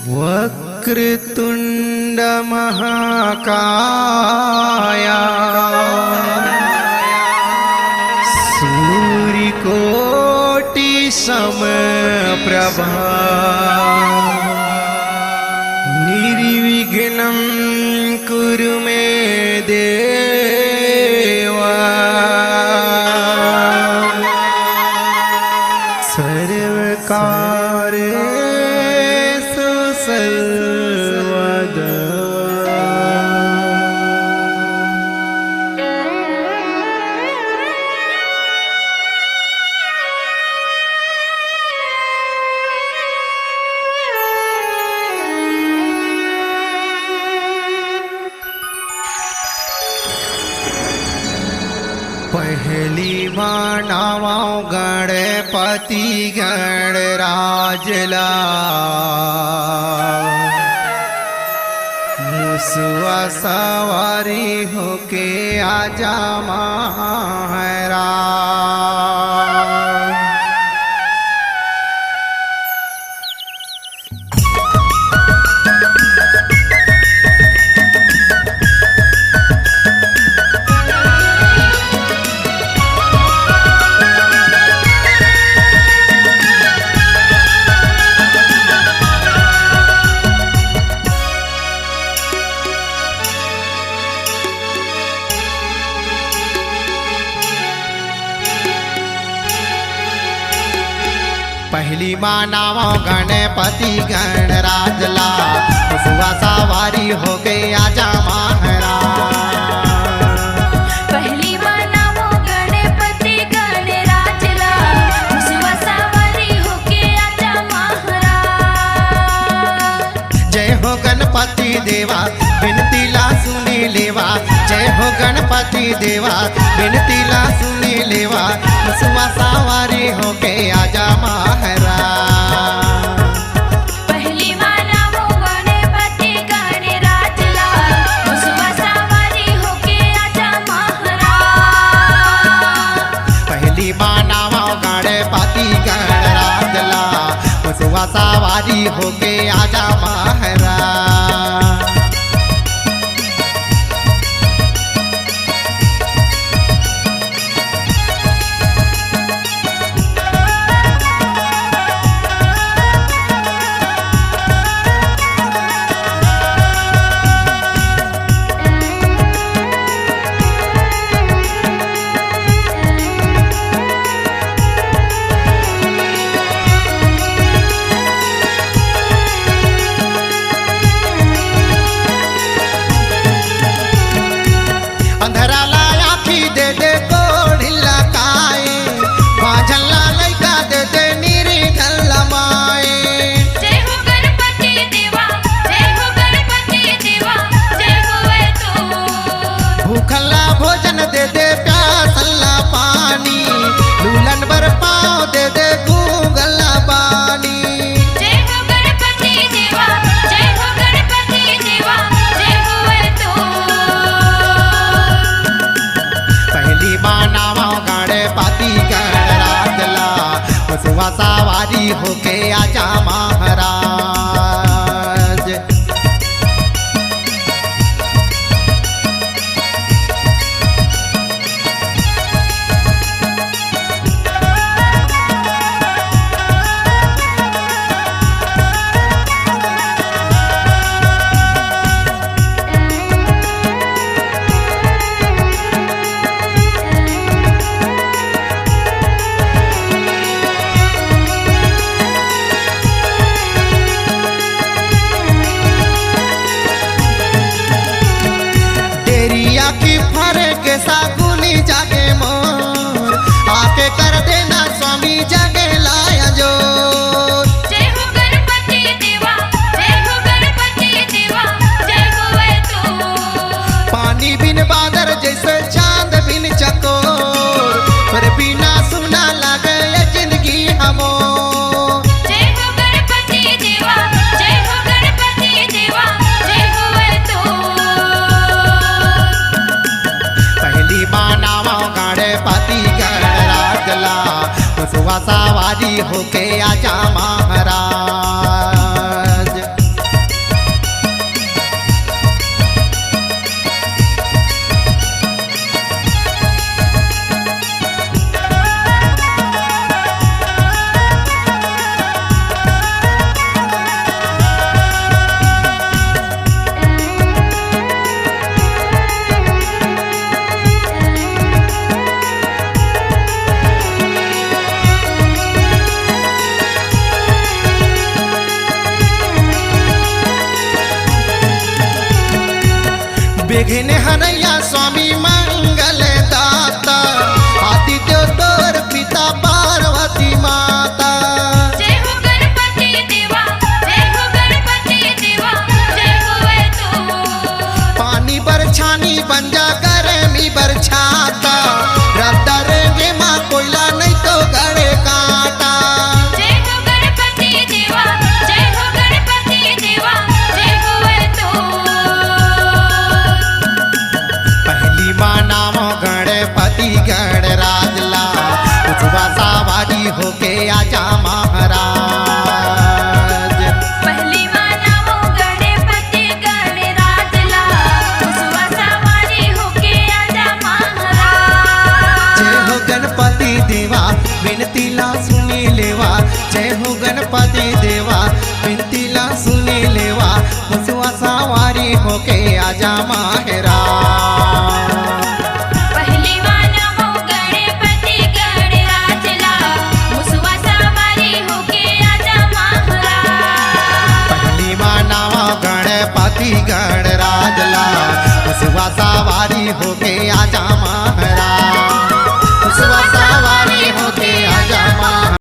वक्रतुंड महाकाया सूर्यकोटि समप्रभा निर्विघ्नं कुरु मे देवा सर्वकार्येषु सर्वदा। पहली मानावा गणपति गणराजला मुसवा सवारी होके आजा महाराज। पहली मानावा गणपति गणराजला मुसवा सवारी हो गए आजा महाराज। पहली मानावा गणपति गणराजला मुसवा सवारी हो के आजा महाराज। जय हो गणपति देवा बिनती ला सुनी लेवा। जय हो गणपति देवा बिनती ला सुनी लेवा। मुसवा सवारी हो के आजा महाराज। पहली मानावा गणपति गणराजला मुसवा सवारी हो के आजा महाराज। पहली मानावा गणपति गणराजला मुसवा सवारी हो के आजा महाराज। भोजन दे दे प्यासल्ला पानी लूलन बर पाँव दे दे गूंगला बानी। जय हो गणपति देवा जय हो गणपति देवा जय हो तो। पहली मानावा गणपति गणराजला मुसवा सवारी होके आजा महाराज। सागुनी जागे मोर आके कर देना स्वामी जागे लाया जो। जय हो गणपति देवा जय हो गणपति देवा जय हो तो। पानी बिन बादर जैसे चांद बिन चकोर पर बिना सुना लगे जिंदगी हमो। जय हो गणपति देवा जय हो गणपति देवा जय हो तो। पहली मानावा गणपति गणराजला मुसवा सवारी होके आजा महाराज। विघ्न हरैया स्वामी मंगल दाता आदित्य तोर पिता पार्वती माता जय हो गणपति देवा जय हो गणपति देवा जय होवे तू पानी बरछानी बंजा गर्मी बरछाता रद्दा रेंगे माँ कोयला नहीं तो गड़े काटा जय हो गणपति देवा जय हो गणपति देवा जय होवे तू पहली माँ नाम गणपति गणराजला उजवा सवारी होके आजा महाराज पहली माँ नामो गणपति गणराजला उसवा सवारी होके आजा महाराज जय हो गणपति देवा विनती ला सुनी लेवा जय हो गणपति देवा विनती ला सुनी लेवा उजवा सवारी होके आजा महाराज पहली माँ नामो गणपति गणराजला उसवा सवारी होके आजा महाराज पहली माँ नावा गणपति गणराजला उस सवारी होके आजा